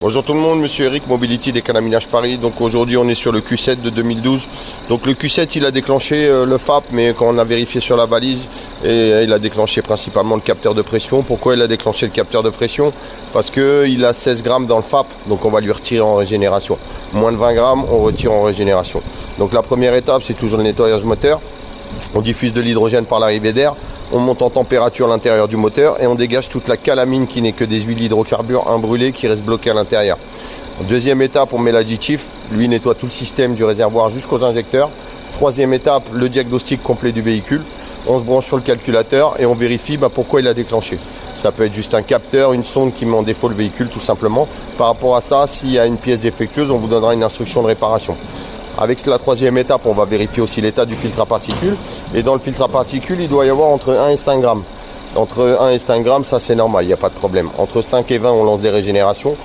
Bonjour tout le monde, monsieur Eric, Mobility des Calaminages Paris. Donc aujourd'hui on est sur le Q7 de 2012. Donc le Q7 il a déclenché le FAP, mais quand on a vérifié sur la balise, et il a déclenché principalement le capteur de pression. Pourquoi il a déclenché le capteur de pression? Parce qu'il a 16 grammes dans le FAP, donc on va lui retirer en régénération. Moins de 20 grammes, on retire en régénération. Donc la première étape c'est toujours le nettoyage moteur. On diffuse de l'hydrogène par l'arrivée d'air. On monte en température à l'intérieur du moteur et on dégage toute la calamine qui n'est que des huiles d'hydrocarbures imbrûlées qui restent bloquées à l'intérieur. Deuxième étape, on met l'additif. Lui nettoie tout le système du réservoir jusqu'aux injecteurs. Troisième étape, le diagnostic complet du véhicule. On se branche sur le calculateur et on vérifie pourquoi il a déclenché. Ça peut être juste un capteur, une sonde qui met en défaut le véhicule tout simplement. Par rapport à ça, s'il y a une pièce défectueuse, on vous donnera une instruction de réparation. Avec la troisième étape, on va vérifier aussi l'état du filtre à particules. Et dans le filtre à particules, il doit y avoir entre 1 et 5 grammes. Entre 1 et 5 grammes, ça c'est normal, il n'y a pas de problème. Entre 5 et 20, on lance des régénérations.